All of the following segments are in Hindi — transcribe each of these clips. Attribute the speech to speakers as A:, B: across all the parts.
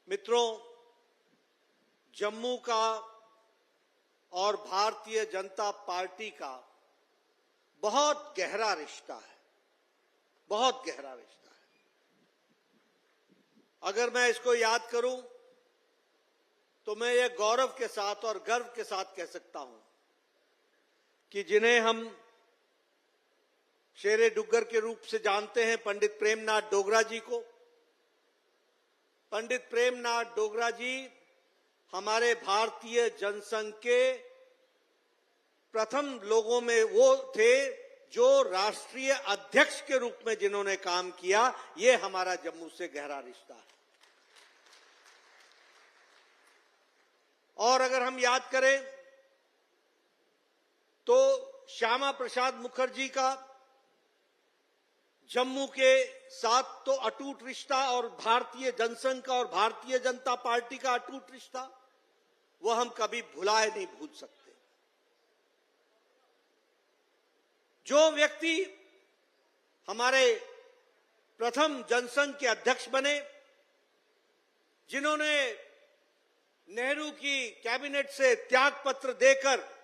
A: मित्रों, जम्मू का और भारतीय जनता पार्टी का बहुत गहरा रिश्ता है, बहुत गहरा रिश्ता है। अगर मैं इसको याद करूं तो मैं ये गौरव के साथ और गर्व के साथ कह सकता हूं कि जिन्हें हम शेरे डुग्गर के रूप से जानते हैं, पंडित प्रेमनाथ डोगरा जी को, पंडित प्रेमनाथ डोगरा जी हमारे भारतीय जनसंघ के प्रथम लोगों में वो थे जो राष्ट्रीय अध्यक्ष के रूप में जिन्होंने काम किया। ये हमारा जम्मू से गहरा रिश्ता है। और अगर हम याद करें तो श्यामा प्रसाद मुखर्जी का जम्मू के साथ तो अटूट रिश्ता, और भारतीय जनसंघ का और भारतीय जनता पार्टी का अटूट रिश्ता, वो हम कभी भुलाए नहीं भूल सकते। जो व्यक्ति हमारे प्रथम जनसंघ के अध्यक्ष बने, जिन्होंने नेहरू की कैबिनेट से त्याग पत्र देकर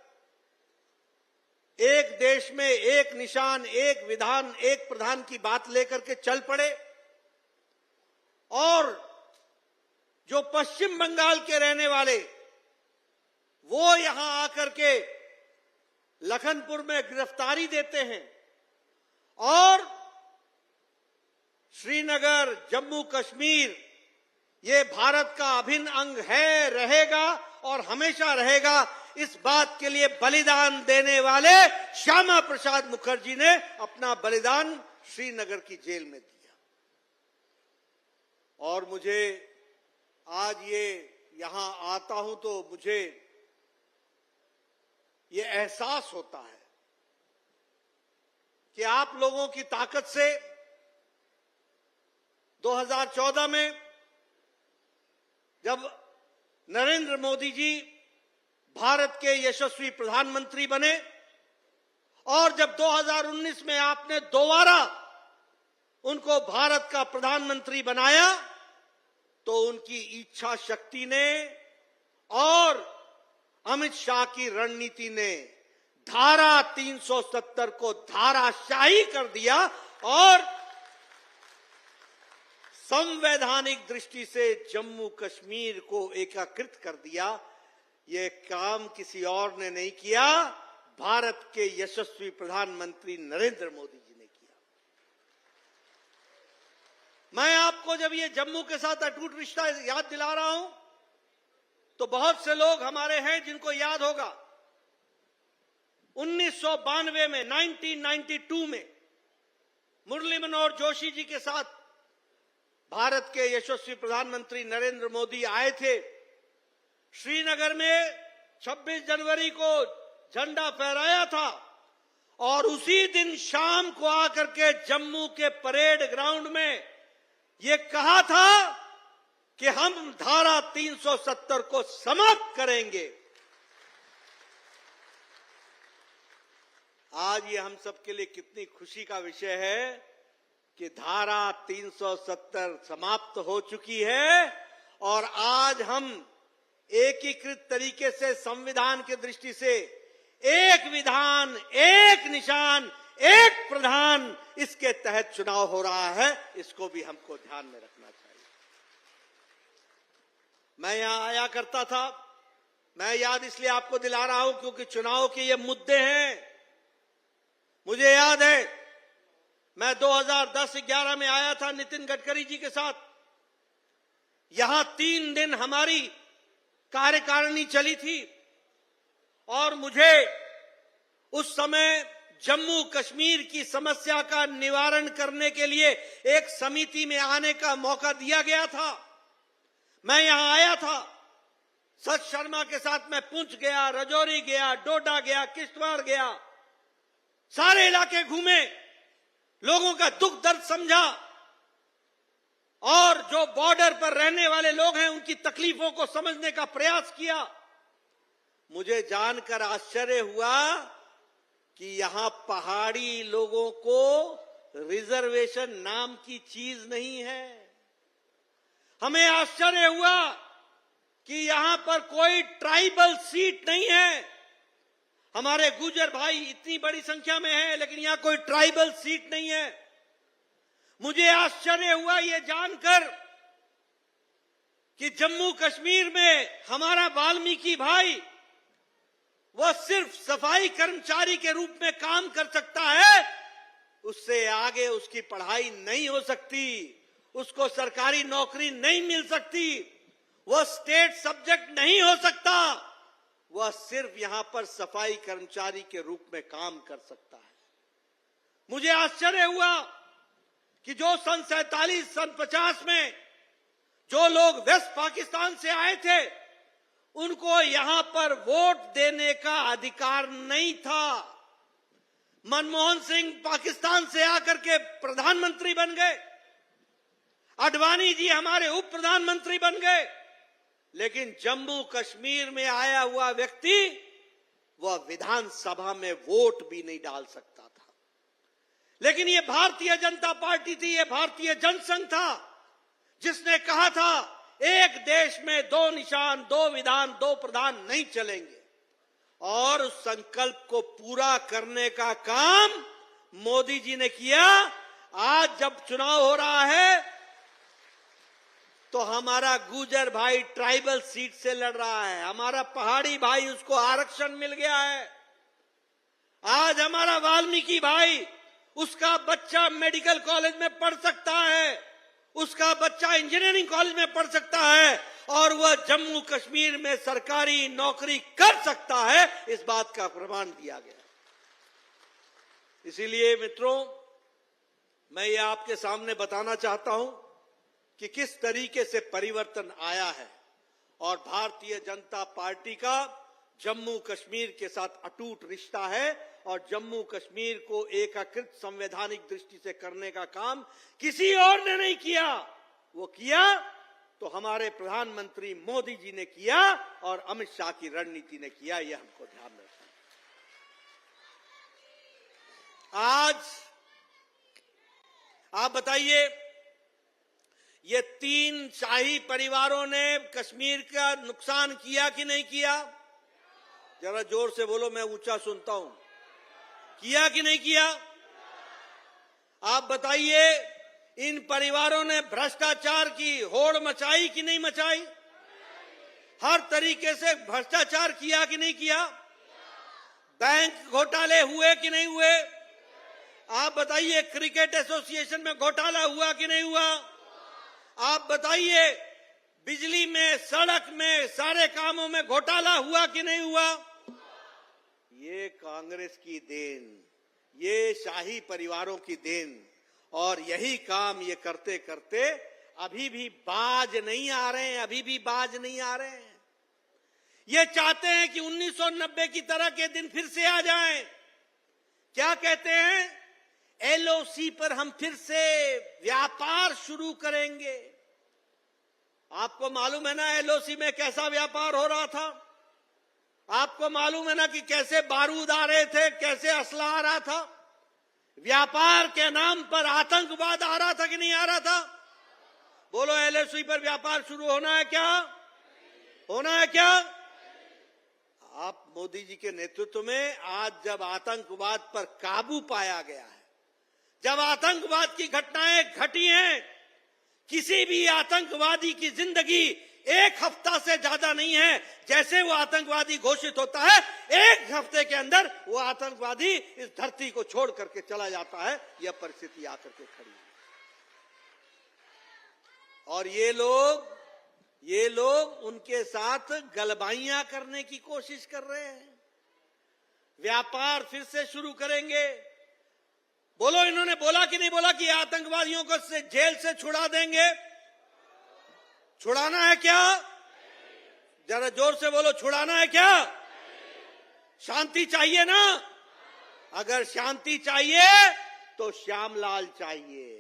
A: एक देश में एक निशान, एक विधान, एक प्रधान की बात लेकर के चल पड़े, और जो पश्चिम बंगाल के रहने वाले वो यहां आकर के लखनपुर में गिरफ्तारी देते हैं, और श्रीनगर, जम्मू कश्मीर ये भारत का अभिन्न अंग है, रहेगा और हमेशा रहेगा। इस बात के लिए बलिदान देने वाले श्यामा प्रसाद मुखर्जी ने अपना बलिदान श्रीनगर की जेल में दिया। और मुझे आज ये यहां आता हूं तो मुझे ये एहसास होता है कि आप लोगों की ताकत से 2014 में जब नरेंद्र मोदी जी भारत के यशस्वी प्रधानमंत्री बने, और जब 2019 में आपने दोबारा उनको भारत का प्रधानमंत्री बनाया, तो उनकी इच्छा शक्ति ने और अमित शाह की रणनीति ने धारा 370 को धाराशाही कर दिया और संवैधानिक दृष्टि से जम्मू कश्मीर को एकीकृत कर दिया। ये काम किसी और ने नहीं किया, भारत के यशस्वी प्रधानमंत्री नरेंद्र मोदी जी ने किया। मैं आपको जब ये जम्मू के साथ अटूट रिश्ता याद दिला रहा हूं तो बहुत से लोग हमारे हैं जिनको याद होगा 1992 में, 1992 में मुरली मनोहर जोशी जी के साथ भारत के यशस्वी प्रधानमंत्री नरेंद्र मोदी आए थे। श्रीनगर में 26 जनवरी को झंडा फहराया था, और उसी दिन शाम को आकर के जम्मू के परेड ग्राउंड में ये कहा था कि हम धारा 370 को समाप्त करेंगे। आज ये हम सबके लिए कितनी खुशी का विषय है कि धारा 370 समाप्त हो चुकी है, और आज हम एकीकृत तरीके से संविधान की दृष्टि से एक विधान, एक निशान, एक प्रधान, इसके तहत चुनाव हो रहा है। इसको भी हमको ध्यान में रखना चाहिए। मैं यहां आया करता था, मैं याद इसलिए आपको दिला रहा हूं क्योंकि चुनाव के ये मुद्दे हैं। मुझे याद है मैं 2010-11 में आया था नितिन गडकरी जी के साथ। यहां 3 दिन हमारी कार्यकारिणी चली थी, और मुझे उस समय जम्मू कश्मीर की समस्या का निवारण करने के लिए एक समिति में आने का मौका दिया गया था। मैं यहां आया था, सच शर्मा के साथ मैं पुंछ गया, राजौरी गया, डोडा गया, किश्तवाड़ गया, सारे इलाके घूमे, लोगों का दुख दर्द समझा, और जो बॉर्डर पर रहने वाले लोग हैं उनकी तकलीफों को समझने का प्रयास किया। मुझे जानकर आश्चर्य हुआ कि यहां पहाड़ी लोगों को रिजर्वेशन नाम की चीज नहीं है। हमें आश्चर्य हुआ कि यहां पर कोई ट्राइबल सीट नहीं है। हमारे गुर्जर भाई इतनी बड़ी संख्या में हैं, लेकिन यहां कोई ट्राइबल सीट नहीं है। मुझे आश्चर्य हुआ यह जानकर कि जम्मू कश्मीर में हमारा वाल्मीकि भाई वह सिर्फ सफाई कर्मचारी के रूप में काम कर सकता है, उससे आगे उसकी पढ़ाई नहीं हो सकती, उसको सरकारी नौकरी नहीं मिल सकती, वह स्टेट सब्जेक्ट नहीं हो सकता, वह सिर्फ यहां पर सफाई कर्मचारी के रूप में काम कर सकता है। मुझे आश्चर्य हुआ कि जो सन 47, सन 50 में जो लोग वेस्ट पाकिस्तान से आए थे, उनको यहां पर वोट देने का अधिकार नहीं था। मनमोहन सिंह पाकिस्तान से आकर के प्रधानमंत्री बन गए, आडवाणी जी हमारे उप प्रधानमंत्री बन गए, लेकिन जम्मू कश्मीर में आया हुआ व्यक्ति वह विधानसभा में वोट भी नहीं डाल सकता था। लेकिन ये भारतीय जनता पार्टी थी, ये भारतीय जनसंघ था, जिसने कहा था एक देश में दो निशान, दो विधान, दो प्रधान नहीं चलेंगे। और उस संकल्प को पूरा करने का काम मोदी जी ने किया। आज जब चुनाव हो रहा है तो हमारा गुर्जर भाई ट्राइबल सीट से लड़ रहा है, हमारा पहाड़ी भाई उसको आरक्षण मिल गया है। आज हमारा वाल्मीकि भाई, उसका बच्चा मेडिकल कॉलेज में पढ़ सकता है, उसका बच्चा इंजीनियरिंग कॉलेज में पढ़ सकता है और वह जम्मू कश्मीर में सरकारी नौकरी कर सकता है। इस बात का प्रमाण दिया गया। इसीलिए मित्रों, मैं ये आपके सामने बताना चाहता हूं कि किस तरीके से परिवर्तन आया है और भारतीय जनता पार्टी का जम्मू कश्मीर के साथ अटूट रिश्ता है और जम्मू कश्मीर को एकीकृत संवैधानिक दृष्टि से करने का काम किसी और ने नहीं किया। वो किया तो हमारे प्रधानमंत्री मोदी जी ने किया और अमित शाह की रणनीति ने किया। यह हमको ध्यान रखना है। आज आप बताइए, ये 3 शाही परिवारों ने कश्मीर का नुकसान किया कि नहीं किया? जरा जोर से बोलो, मैं ऊंचा सुनता हूं। किया कि नहीं किया? आप बताइए, इन परिवारों ने भ्रष्टाचार की होड़ मचाई कि नहीं मचाई? हर तरीके से भ्रष्टाचार किया कि नहीं किया? बैंक घोटाले हुए कि नहीं हुए? आप बताइए, क्रिकेट एसोसिएशन में घोटाला हुआ कि नहीं हुआ? आप बताइए, बिजली में, सड़क में, सारे कामों में घोटाला हुआ कि नहीं हुआ? ये कांग्रेस की देन, ये शाही परिवारों की देन। और यही काम ये करते करते अभी भी बाज नहीं आ रहे हैं, अभी भी बाज नहीं आ रहे हैं। ये चाहते हैं कि 1990 की तरह के दिन फिर से आ जाएं। क्या कहते हैं? एलओसी पर हम फिर से व्यापार शुरू करेंगे। आपको मालूम है ना एलओसी में कैसा व्यापार हो रहा था? आपको मालूम है ना कि कैसे बारूद आ रहे थे, कैसे असला आ रहा था? व्यापार के नाम पर आतंकवाद आ रहा था कि नहीं आ रहा था? बोलो, एलओसी पर व्यापार शुरू होना है क्या? होना है क्या? आप मोदी जी के नेतृत्व में आज जब आतंकवाद पर काबू पाया गया है, जब आतंकवाद की घटनाएं घटी हैं, किसी भी आतंकवादी की जिंदगी एक हफ्ता से ज्यादा नहीं है। जैसे वो आतंकवादी घोषित होता है, एक हफ्ते के अंदर वो आतंकवादी इस धरती को छोड़ करके चला जाता है। यह परिस्थिति आकर के खड़ी है। और ये लोग उनके साथ गलबाइयां करने की कोशिश कर रहे हैं। व्यापार फिर से शुरू करेंगे। बोलो, इन्होंने बोला कि नहीं बोला कि आतंकवादियों को जेल से छुड़ा देंगे? छुड़ाना है क्या? जरा जोर से बोलो, छुड़ाना है क्या? शांति चाहिए ना? अगर शांति चाहिए तो श्यामलाल चाहिए।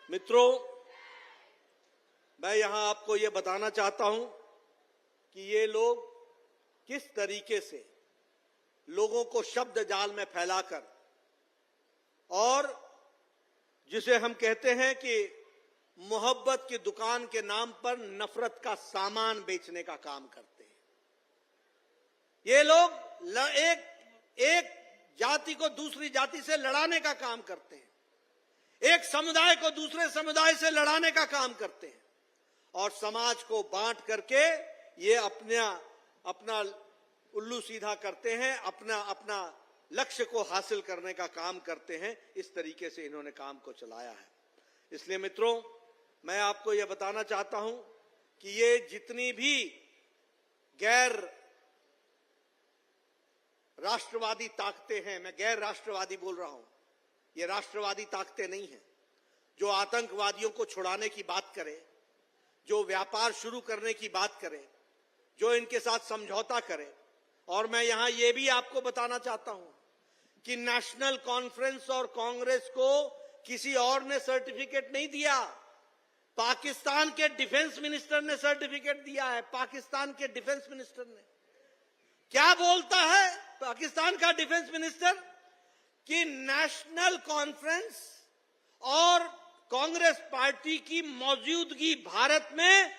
A: मित्रों, मैं यहां आपको ये बताना चाहता हूं कि ये लोग किस तरीके से लोगों को शब्द जाल में फैलाकर और जिसे हम कहते हैं कि मोहब्बत की दुकान के नाम पर नफरत का सामान बेचने का काम करते हैं। ये लोग एक जाति को दूसरी जाति से लड़ाने का काम करते हैं, एक समुदाय को दूसरे समुदाय से लड़ाने का काम करते हैं और समाज को बांट करके ये अपना उल्लू सीधा करते हैं, अपना लक्ष्य को हासिल करने का काम करते हैं। इस तरीके से इन्होंने काम को चलाया है। इसलिए मित्रों, मैं आपको यह बताना चाहता हूं कि ये जितनी भी गैर राष्ट्रवादी ताकतें हैं, मैं गैर राष्ट्रवादी बोल रहा हूं, ये राष्ट्रवादी ताकतें नहीं हैं, जो आतंकवादियों को छुड़ाने की बात करे, जो व्यापार शुरू करने की बात करे, जो इनके साथ समझौता करे। और मैं यहां यह भी आपको बताना चाहता हूं कि नेशनल कॉन्फ्रेंस और कांग्रेस को किसी और ने सर्टिफिकेट नहीं दिया, पाकिस्तान के डिफेंस मिनिस्टर ने सर्टिफिकेट दिया है। पाकिस्तान के डिफेंस मिनिस्टर ने क्या बोलता है पाकिस्तान का डिफेंस मिनिस्टर कि नेशनल कॉन्फ्रेंस और कांग्रेस पार्टी की मौजूदगी भारत में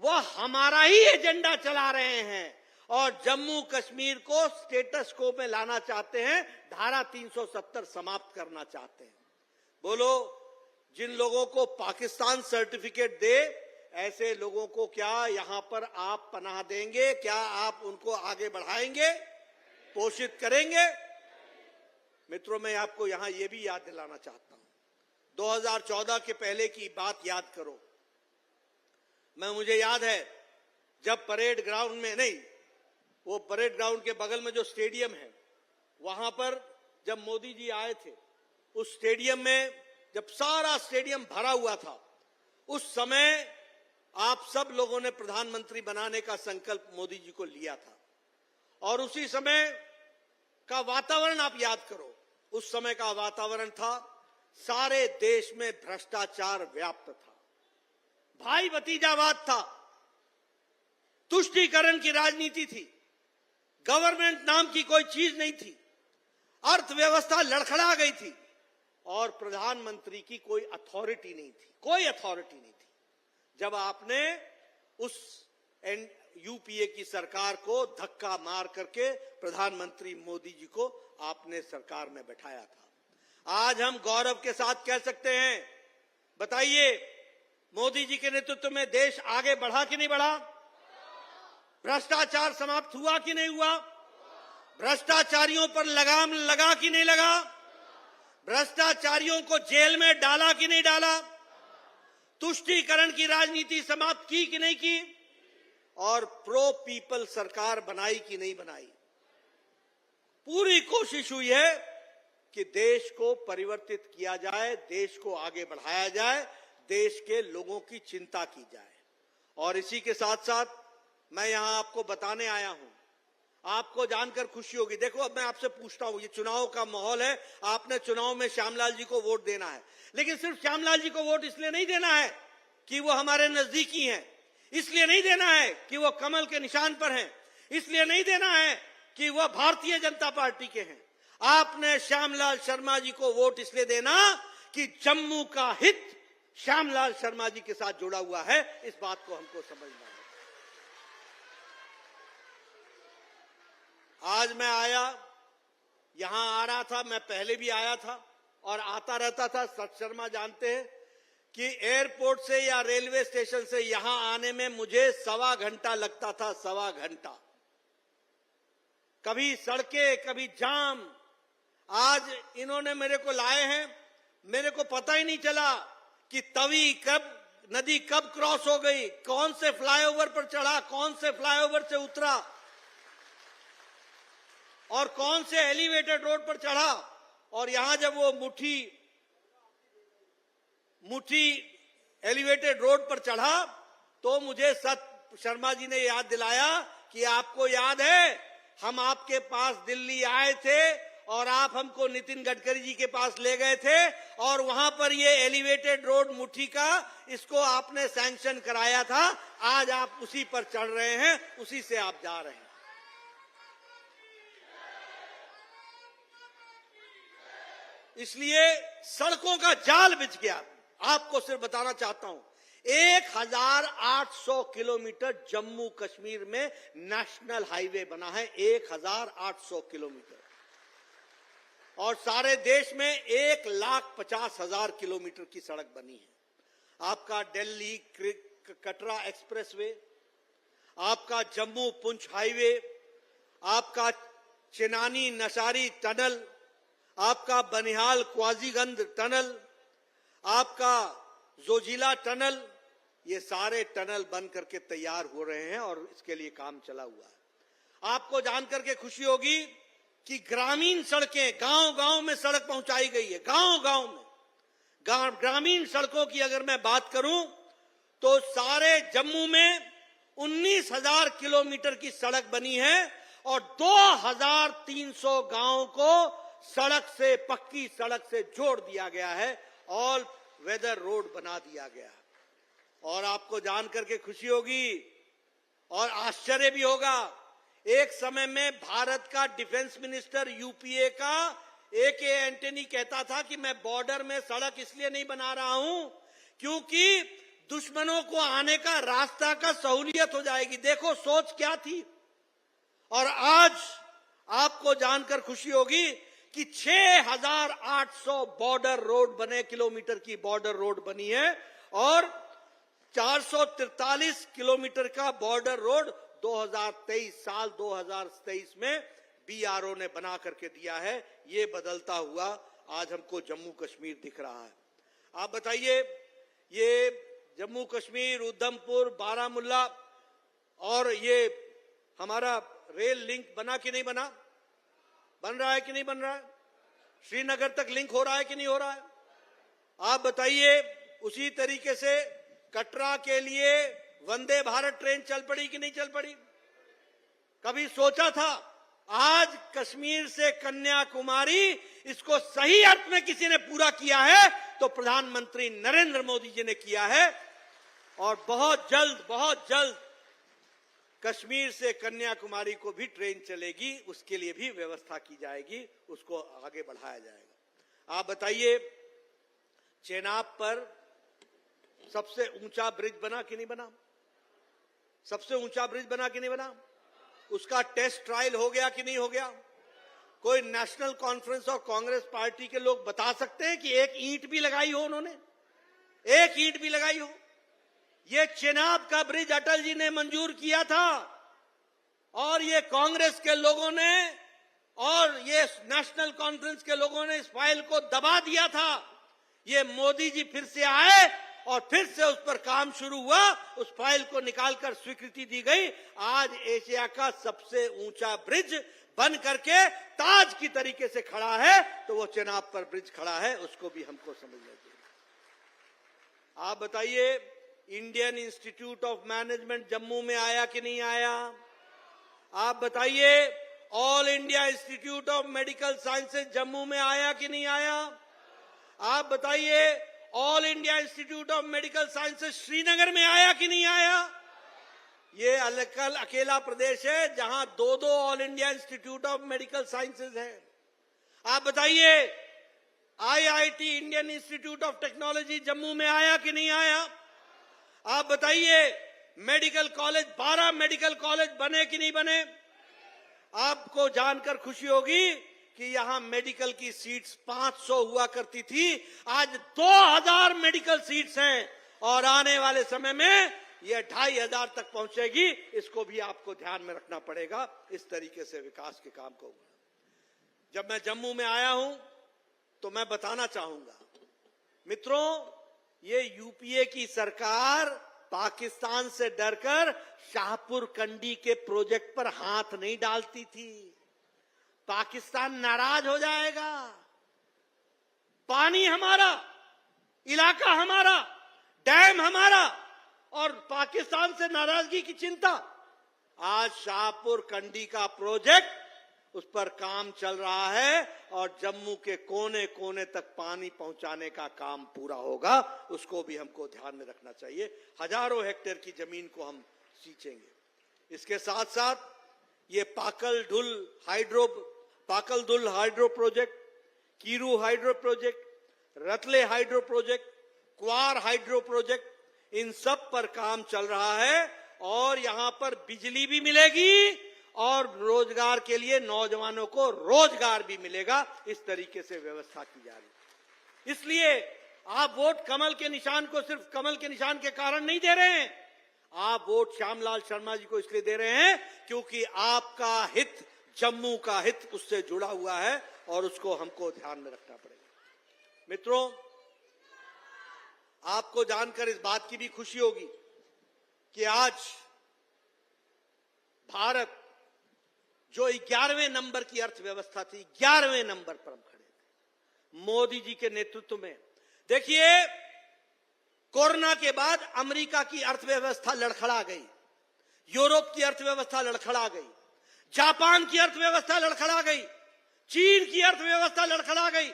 A: वो हमारा ही एजेंडा चला रहे हैं और जम्मू कश्मीर को स्टेटस को में लाना चाहते हैं, धारा 370 समाप्त करना चाहते हैं। बोलो, जिन लोगों को पाकिस्तान सर्टिफिकेट दे, ऐसे लोगों को क्या यहां पर आप पनाह देंगे? क्या आप उनको आगे बढ़ाएंगे, पोषित करेंगे? मित्रों, मैं आपको यहां यह भी याद दिलाना चाहता हूं, 2014 के पहले की बात याद करो। मुझे याद है जब परेड ग्राउंड में, नहीं, वो परेड ग्राउंड के बगल में जो स्टेडियम है, वहां पर जब मोदी जी आए थे, उस स्टेडियम में जब सारा स्टेडियम भरा हुआ था, उस समय आप सब लोगों ने प्रधानमंत्री बनाने का संकल्प मोदी जी को लिया था। और उसी समय का वातावरण आप याद करो, उस समय का वातावरण था, सारे देश में भ्रष्टाचार व्याप्त था, भाई भतीजावाद था, तुष्टीकरण की राजनीति थी, गवर्नमेंट नाम की कोई चीज नहीं थी, अर्थव्यवस्था लड़खड़ा गई थी और प्रधानमंत्री की कोई अथॉरिटी नहीं थी, कोई अथॉरिटी नहीं थी। जब आपने उस यूपीए की सरकार को धक्का मार करके प्रधानमंत्री मोदी जी को आपने सरकार में बैठाया था, आज हम गौरव के साथ कह सकते हैं, बताइए, मोदी जी के नेतृत्व में देश आगे बढ़ा कि नहीं बढ़ा? भ्रष्टाचार समाप्त हुआ कि नहीं हुआ? भ्रष्टाचारियों पर लगाम लगा कि नहीं लगा? भ्रष्टाचारियों को जेल में डाला कि नहीं डाला? तुष्टीकरण की राजनीति समाप्त की कि नहीं की? और प्रो पीपल सरकार बनाई कि नहीं बनाई? पूरी कोशिश हुई है कि देश को परिवर्तित किया जाए, देश को आगे बढ़ाया जाए, देश के लोगों की चिंता की जाए। और इसी के साथ साथ मैं यहां आपको बताने आया हूं, आपको जानकर खुशी होगी। देखो, अब मैं आपसे पूछता हूं, ये चुनाव का माहौल है, आपने चुनाव में श्यामलाल जी को वोट देना है, लेकिन सिर्फ श्यामलाल जी को वोट इसलिए नहीं देना है कि वो हमारे नजदीकी हैं, इसलिए नहीं देना है कि वो कमल के निशान पर हैं, इसलिए नहीं देना है कि वो भारतीय जनता पार्टी के हैं। आपने श्यामलाल शर्मा जी को वोट इसलिए देना कि जम्मू का हित श्यामलाल शर्मा जी के साथ जुड़ा हुआ है। इस बात को हमको समझना है। आज मैं आया, यहां आ रहा था, मैं पहले भी आया था और आता रहता था। सत शर्मा जानते हैं कि एयरपोर्ट से या रेलवे स्टेशन से यहां आने में मुझे 1.25 घंटा लगता था, 1.25 घंटा। कभी सड़कें, कभी जाम। आज इन्होंने मेरे को लाए हैं, मेरे को पता ही नहीं चला कि तवी कब, नदी कब क्रॉस हो गई, कौन से फ्लाईओवर पर चढ़ा, कौन से फ्लाईओवर से उतरा और कौन से एलिवेटेड रोड पर चढ़ा। और यहां जब वो मुठी एलिवेटेड रोड पर चढ़ा तो मुझे सत शर्मा जी ने याद दिलाया कि आपको याद है हम आपके पास दिल्ली आए थे और आप हमको नितिन गडकरी जी के पास ले गए थे और वहां पर ये एलिवेटेड रोड मुट्ठी का इसको आपने सैंक्शन कराया था। आज आप उसी पर चढ़ रहे हैं, उसी से आप जा रहे हैं। इसलिए सड़कों का जाल बिछ गया। आपको सिर्फ बताना चाहता हूं, 1800 किलोमीटर जम्मू कश्मीर में नेशनल हाईवे बना है, 1800 किलोमीटर। और सारे देश में 1,50,000 किलोमीटर की सड़क बनी है। आपका दिल्ली कटरा एक्सप्रेसवे, आपका जम्मू पुंछ हाईवे, आपका चिनानी नशारी टनल, आपका बनिहाल क्वाजीगंज टनल, आपका जोजिला टनल, ये सारे टनल बन करके तैयार हो रहे हैं और इसके लिए काम चला हुआ है। आपको जानकर के खुशी होगी कि ग्रामीण सड़कें, गांव-गांव में सड़क पहुंचाई गई है। गांव-गांव में ग्रामीण सड़कों की अगर मैं बात करूं तो सारे जम्मू में 19,000 किलोमीटर की सड़क बनी है और 2,300 गांवों को सड़क से, पक्की सड़क से जोड़ दिया गया है, ऑल वेदर रोड बना दिया गया। और आपको जानकर के खुशी होगी और आश्चर्य भी होगा, एक समय में भारत का डिफेंस मिनिस्टर यूपीए का AK एंटनी कहता था कि मैं बॉर्डर में सड़क इसलिए नहीं बना रहा हूं क्योंकि दुश्मनों को आने का रास्ता का सहूलियत हो जाएगी। देखो सोच क्या थी। और आज आपको जानकर खुशी होगी कि 6,800 बॉर्डर रोड बने, किलोमीटर की बॉर्डर रोड बनी है और 443 किलोमीटर का बॉर्डर रोड 2023 में BRO ने बना करके दिया है। ये बदलता हुआ आज हमको जम्मू कश्मीर दिख रहा है। आप बताइए, ये जम्मू कश्मीर, उधमपुर, बारामुल्ला और ये हमारा रेल लिंक बना कि नहीं बना? बन रहा है कि नहीं बन रहा है? श्रीनगर तक लिंक हो रहा है कि नहीं हो रहा है? आप बताइए, उसी तरीके से कटरा के लिए वंदे भारत ट्रेन चल पड़ी कि नहीं चल पड़ी? कभी सोचा था? आज कश्मीर से कन्याकुमारी, इसको सही अर्थ में किसी ने पूरा किया है तो प्रधानमंत्री नरेंद्र मोदी जी ने किया है। और बहुत जल्द कश्मीर से कन्याकुमारी को भी ट्रेन चलेगी, उसके लिए भी व्यवस्था की जाएगी, उसको आगे बढ़ाया जाएगा। आप बताइए, चेनाब पर सबसे ऊंचा ब्रिज बना कि नहीं बना? सबसे ऊंचा ब्रिज बना कि नहीं बना? उसका टेस्ट ट्रायल हो गया कि नहीं हो गया? कोई नेशनल कॉन्फ्रेंस और कांग्रेस पार्टी के लोग बता सकते हैं कि एक ईंट भी लगाई हो उन्होंने? एक ईंट भी लगाई हो? ये चेनाब का ब्रिज अटल जी ने मंजूर किया था और ये कांग्रेस के लोगों ने और ये नेशनल कॉन्फ्रेंस के लोगों ने इस फाइल को दबा दिया था। ये मोदी जी फिर से आए और फिर से उस पर काम शुरू हुआ, उस फाइल को निकालकर स्वीकृति दी गई। आज एशिया का सबसे ऊंचा ब्रिज बन करके ताज की तरीके से खड़ा है, तो वो चेनाब पर ब्रिज खड़ा है, उसको भी हमको समझना चाहिए। आप बताइए, Indian institute of management Jammu में आया कि नहीं आया? आप बताइए, all India institute of medical sciences Jammu में आया कि नहीं आया? आप बताइए, all India institute of medical sciences Srinagar में आया कि नहीं आया? ये अकेला प्रदेश है जहां 2 all India institute of medical sciences है। आप बताइए, IIT Indian institute of technology Jammu में आया कि नहीं आया? आप बताइए, मेडिकल कॉलेज, 12 मेडिकल कॉलेज बने कि नहीं बने? आपको जानकर खुशी होगी कि यहां मेडिकल की सीट्स 500 हुआ करती थी, आज 2000 मेडिकल सीट्स हैं और आने वाले समय में यह 2500 तक पहुंचेगी। इसको भी आपको ध्यान में रखना पड़ेगा। इस तरीके से विकास के काम को, जब मैं जम्मू में आया हूं तो मैं बताना चाहूंगा मित्रों, ये यूपीए की सरकार पाकिस्तान से डरकर शाहपुर कंडी के प्रोजेक्ट पर हाथ नहीं डालती थी। पाकिस्तान नाराज हो जाएगा, पानी हमारा, इलाका हमारा, डैम हमारा, और पाकिस्तान से नाराजगी की चिंता। आज शाहपुर कंडी का प्रोजेक्ट उस पर काम चल रहा है और जम्मू के कोने कोने तक पानी पहुंचाने का काम पूरा होगा। उसको भी हमको ध्यान में रखना चाहिए। हजारों हेक्टेयर की जमीन को हम सींचेंगे। इसके साथ साथ ये Pakal Dul hydro project, Kiru hydro project, Ratle hydro project, Kwar hydro project, इन सब पर काम चल रहा है और यहां पर बिजली भी मिलेगी और रोजगार के लिए नौजवानों को रोजगार भी मिलेगा। इस तरीके से व्यवस्था की जा रही है। इसलिए आप वोट कमल के निशान को सिर्फ कमल के निशान के कारण नहीं दे रहे हैं, आप वोट श्यामलाल शर्मा जी को इसलिए दे रहे हैं क्योंकि आपका हित, जम्मू का हित उससे जुड़ा हुआ है और उसको हमको ध्यान में रखना पड़ेगा। मित्रों, आपको जानकर इस बात की भी खुशी होगी कि आज भारत जो 11वें नंबर की अर्थव्यवस्था थी, 11वें नंबर पर हम खड़े थे मोदी जी के नेतृत्व में। देखिए, कोरोना के बाद अमेरिका की अर्थव्यवस्था लड़खड़ा गई, यूरोप की अर्थव्यवस्था लड़खड़ा गई, जापान की अर्थव्यवस्था लड़खड़ा गई, चीन की अर्थव्यवस्था लड़खड़ा गई,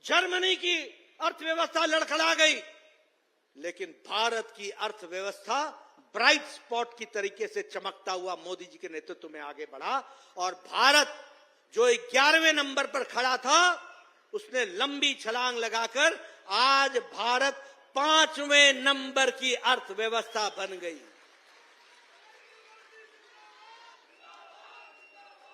A: जर्मनी की अर्थव्यवस्था लड़खड़ा गई, लेकिन भारत की अर्थव्यवस्था ब्राइट स्पॉट की तरीके से चमकता हुआ मोदी जी के नेतृत्व में आगे बढ़ा और भारत जो 11वें नंबर पर खड़ा था उसने लंबी छलांग लगाकर आज भारत 5वें नंबर की अर्थव्यवस्था बन गई।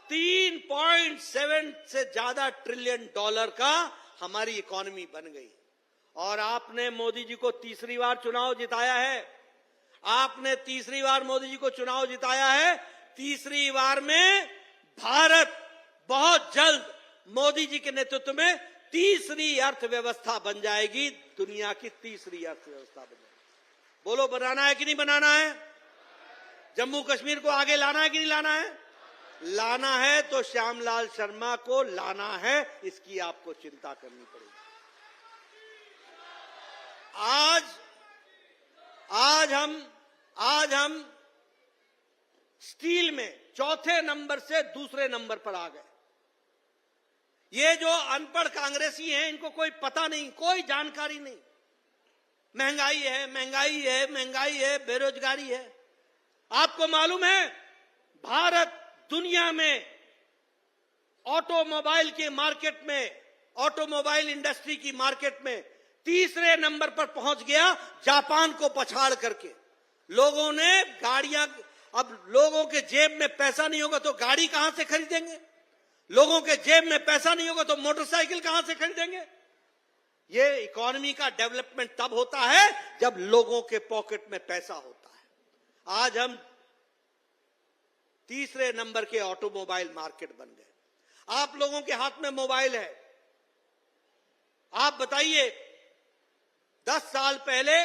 A: 3.7 से ज्यादा ट्रिलियन डॉलर का हमारी इकोनॉमी बन गई। और आपने मोदी जी को तीसरी बार चुनाव जिताया है, आपने तीसरी बार मोदी जी को चुनाव जिताया है। तीसरी बार में भारत बहुत जल्द मोदी जी के नेतृत्व में तीसरी अर्थव्यवस्था बन जाएगी, दुनिया की तीसरी अर्थव्यवस्था बन जाएगी। बोलो, बनाना है कि नहीं बनाना है? जम्मू कश्मीर को आगे लाना है कि नहीं लाना है? लाना है तो श्यामलाल शर्मा को लाना है, इसकी आपको चिंता करनी पड़ेगी। आज हम स्टील में चौथे नंबर से दूसरे नंबर पर आ गए। ये जो अनपढ़ कांग्रेसी हैं, इनको कोई पता नहीं, कोई जानकारी नहीं। महंगाई है, महंगाई है, महंगाई है, बेरोजगारी है। आपको मालूम है भारत दुनिया में ऑटोमोबाइल के मार्केट में, ऑटोमोबाइल इंडस्ट्री की मार्केट में तीसरे नंबर पर पहुंच गया, जापान को पछाड़ करके। लोगों ने गाड़ियां, अब लोगों के जेब में पैसा नहीं होगा तो गाड़ी कहां से खरीदेंगे? लोगों के जेब में पैसा नहीं होगा तो मोटरसाइकिल कहां से खरीदेंगे? ये इकोनॉमी का डेवलपमेंट तब होता है जब लोगों के पॉकेट में पैसा होता है। आज हम तीसरे नंबर के ऑटोमोबाइल मार्केट बन गए। आप लोगों के हाथ में मोबाइल है। आप बताइए, 10 साल पहले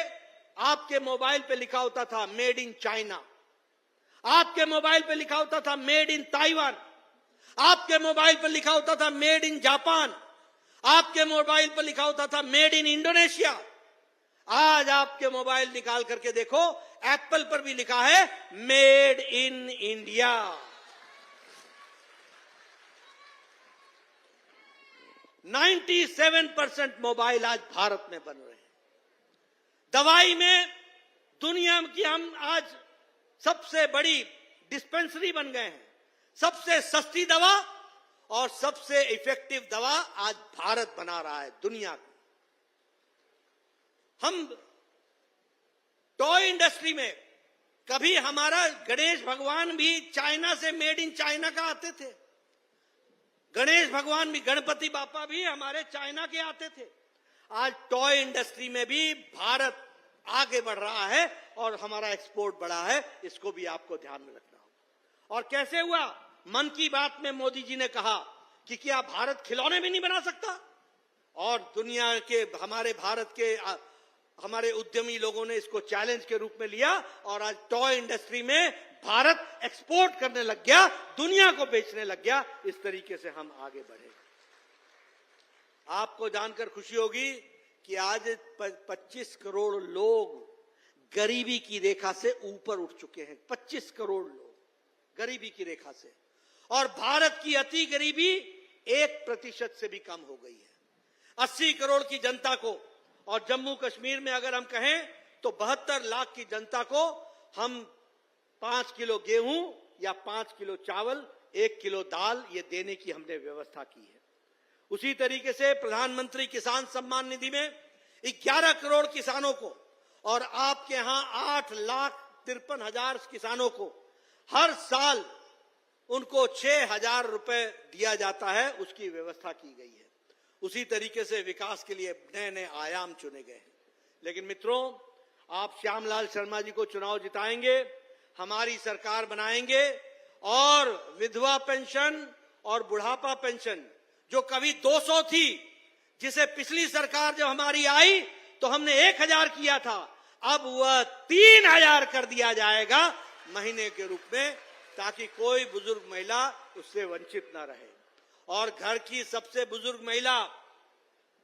A: आपके मोबाइल पे लिखा होता था मेड इन चाइना, आपके मोबाइल पे लिखा होता था मेड इन ताइवान, आपके मोबाइल पर लिखा होता था मेड इन जापान, आपके मोबाइल पर लिखा होता था मेड इन इंडोनेशिया। आज आपके मोबाइल निकाल करके देखो, एप्पल पर भी लिखा है मेड इन इंडिया। %97 मोबाइल आज भारत में बन रहे हैं। दवाई में दुनिया की हम आज सबसे बड़ी डिस्पेंसरी बन गए हैं। सबसे सस्ती दवा और सबसे इफेक्टिव दवा आज भारत बना रहा है दुनिया को। हम टॉय इंडस्ट्री में, कभी हमारा गणेश भगवान भी चाइना से मेड इन चाइना का आते थे। गणेश भगवान भी, गणपति बापा भी हमारे चाइना के आते थे। आज टॉय इंडस्ट्री में भी भारत आगे बढ़ रहा है और हमारा एक्सपोर्ट बढ़ा है। इसको भी आपको ध्यान में रखना होगा। और कैसे हुआ? मन की बात में मोदी जी ने कहा कि क्या भारत खिलौने भी नहीं बना सकता? और दुनिया के, हमारे भारत के हमारे उद्यमी लोगों ने इसको चैलेंज के रूप में लिया और आज टॉय इंडस्ट्री में भारत एक्सपोर्ट करने लग गया, दुनिया को बेचने लग गया। इस तरीके से हम आगे बढ़े। आपको जानकर खुशी होगी कि आज 25 करोड़ लोग गरीबी की रेखा से ऊपर उठ चुके हैं। 25 करोड़ लोग गरीबी की रेखा से। और भारत की अति गरीबी 1% से भी कम हो गई है। 80 करोड़ की जनता को, और जम्मू कश्मीर में अगर हम कहें तो 72 लाख की जनता को हम 5 किलो गेहूं या 5 किलो चावल, 1 किलो दाल ये देने की हमने व्यवस्था की है। उसी तरीके से प्रधानमंत्री किसान सम्मान निधि में 11 करोड़ किसानों को और आपके यहां 8,53,000 किसानों को हर साल उनको 6,000 रुपए दिया जाता है, उसकी व्यवस्था की गई है। उसी तरीके से विकास के लिए नए नए आयाम चुने गए हैं। लेकिन मित्रों, आप श्यामलाल शर्मा जी को चुनाव जिताएंगे, हमारी सरकार बनाएंगे और विधवा पेंशन और बुढ़ापा पेंशन जो कभी 200 थी, जिसे पिछली सरकार जब हमारी आई तो हमने 1,000 किया था, अब वह 3,000 कर दिया जाएगा महीने के रूप में, ताकि कोई बुजुर्ग महिला उससे वंचित ना रहे। और घर की सबसे बुजुर्ग महिला,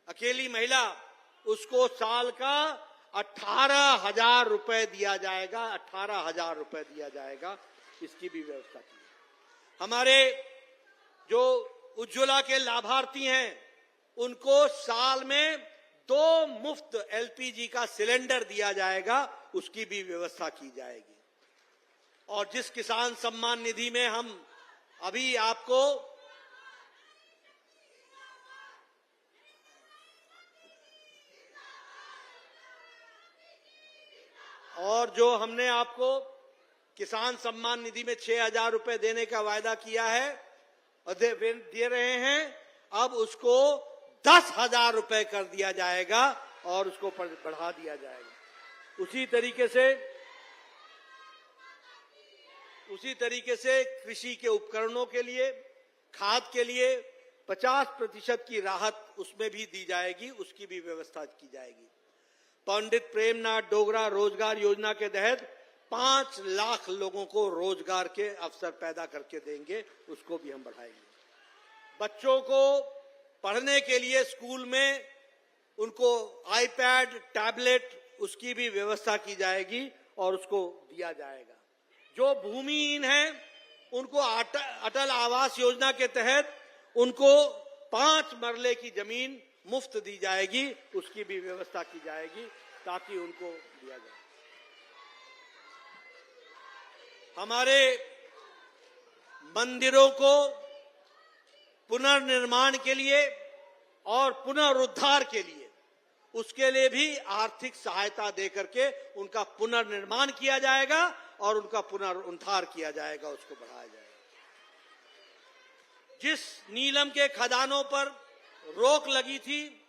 A: अकेली महिला, उसको साल का 18,000 रुपए दिया जाएगा, 18,000 रुपए दिया जाएगा, इसकी भी व्यवस्था की है। हमारे जो उज्ज्वला के लाभार्थी हैं, उनको साल में 2 मुफ्त एलपीजी का सिलेंडर दिया जाएगा, उसकी भी व्यवस्था की जाएगी। और जिस किसान सम्मान निधि में हम अभी आपको और जो हमने आपको किसान सम्मान निधि में 6,000 रुपए देने का वायदा किया है और दे रहे हैं, अब उसको 10,000 रुपए कर दिया जाएगा और उसको बढ़ा दिया जाएगा। उसी तरीके से कृषि के उपकरणों के लिए, खाद के लिए 50% की राहत उसमें भी दी जाएगी, उसकी भी व्यवस्था की जाएगी। पंडित प्रेमनाथ डोगरा रोजगार योजना के तहत 5 लाख लोगों को रोजगार के अवसर पैदा करके देंगे, उसको भी हम बढ़ाएंगे। बच्चों को पढ़ने के लिए स्कूल में उनको आईपैड, टैबलेट, उसकी भी व्यवस्था की जाएगी और उसको दिया जाएगा। जो भूमिहीन हैं, उनको अटल आवास योजना के तहत उनको 5 मरले की जमीन मुफ्त दी जाएगी, उसकी भी व्यवस्था की जाएगी ताकि उनको दिया जाए। हमारे मंदिरों को पुनर्निर्माण के लिए और पुनरुद्धार के लिए, उसके लिए भी आर्थिक सहायता देकर के उनका पुनर्निर्माण किया जाएगा और उनका पुनरुद्धार किया जाएगा, उसको बढ़ाया जाएगा। जिस नीलम के खदानों पर रोक लगी थी,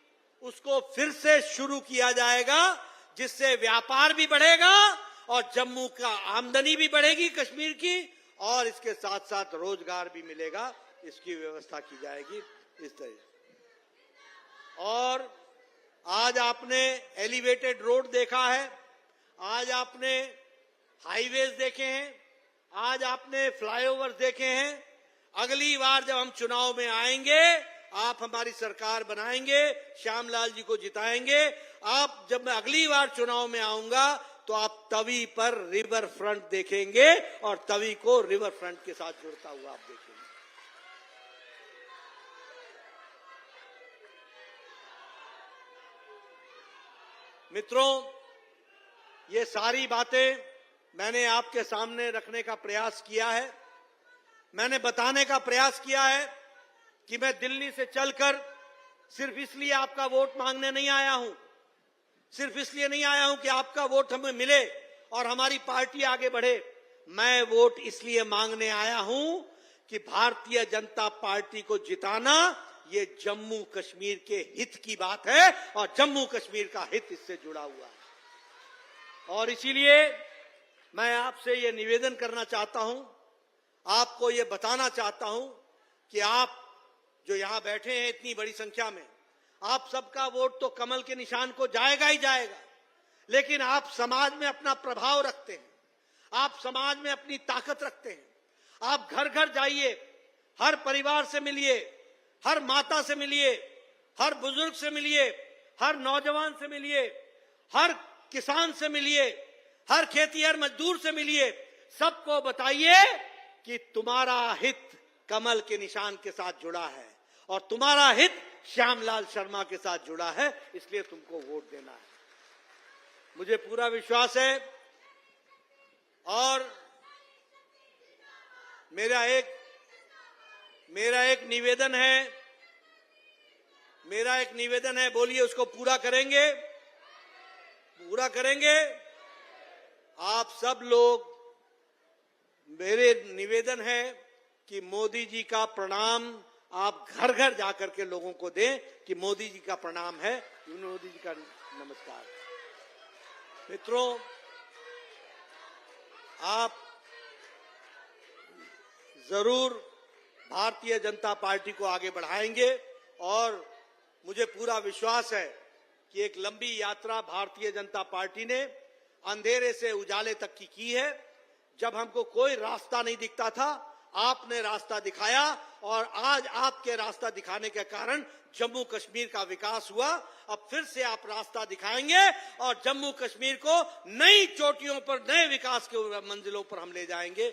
A: उसको फिर से शुरू किया जाएगा, जिससे व्यापार भी बढ़ेगा और जम्मू का आमदनी भी बढ़ेगी कश्मीर की, और इसके साथ साथ रोजगार भी मिलेगा, इसकी व्यवस्था की जाएगी इस तरह। और आज आपने एलिवेटेड रोड देखा है, आज आपने हाईवेज देखे हैं, आज आपने फ्लाईओवर देखे हैं। अगली बार जब हम चुनाव में आएंगे, आप हमारी सरकार बनाएंगे, श्यामलाल जी को जिताएंगे। आप जब मैं अगली बार चुनाव में आऊंगा तो आप तवी पर रिवर फ्रंट देखेंगे और तवी को रिवर फ्रंट के साथ जुड़ता हुआ आप देखेंगे। मित्रों, ये सारी बातें मैंने आपके सामने रखने का प्रयास किया है। मैंने बताने का प्रयास किया है कि मैं दिल्ली से चलकर सिर्फ इसलिए आपका वोट मांगने नहीं आया हूं, सिर्फ इसलिए नहीं आया हूं कि आपका वोट हमें मिले और हमारी पार्टी आगे बढ़े। मैं वोट इसलिए मांगने आया हूं कि भारतीय जनता पार्टी को जिताना ये जम्मू कश्मीर के हित की बात है और जम्मू कश्मीर का हित इससे जुड़ा हुआ है। और इसीलिए मैं आपसे ये निवेदन करना चाहता हूं, आपको ये बताना चाहता हूं कि आप जो यहां बैठे हैं इतनी बड़ी संख्या में, आप सबका वोट तो कमल के निशान को जाएगा ही जाएगा, लेकिन आप समाज में अपना प्रभाव रखते हैं, आप समाज में अपनी ताकत रखते हैं। आप घर घर जाइए, हर परिवार से मिलिए, हर माता से मिलिए, हर बुजुर्ग से मिलिए, हर नौजवान से मिलिए, हर किसान से मिलिए, हर खेतीहर मजदूर से मिलिए। सबको बताइए कि तुम्हारा हित कमल के निशान के साथ जुड़ा है और तुम्हारा हित श्यामलाल शर्मा के साथ जुड़ा है, इसलिए तुमको वोट देना है। मुझे पूरा विश्वास है और मेरा एक निवेदन है, बोलिए उसको पूरा करेंगे। आप सब लोग, मेरे निवेदन है कि मोदी जी का प्रणाम आप घर घर जाकर के लोगों को दें कि मोदी जी का प्रणाम है, मोदी जी का नमस्कार। मित्रों, आप जरूर भारतीय जनता पार्टी को आगे बढ़ाएंगे और मुझे पूरा विश्वास है कि एक लंबी यात्रा भारतीय जनता पार्टी ने अंधेरे से उजाले तक की है। जब हमको कोई रास्ता नहीं दिखता था, आपने रास्ता दिखाया और आज आपके रास्ता दिखाने के कारण जम्मू कश्मीर का विकास हुआ। अब फिर से आप रास्ता दिखाएंगे और जम्मू कश्मीर को नई चोटियों पर, नए विकास के मंजिलों पर हम ले जाएंगे।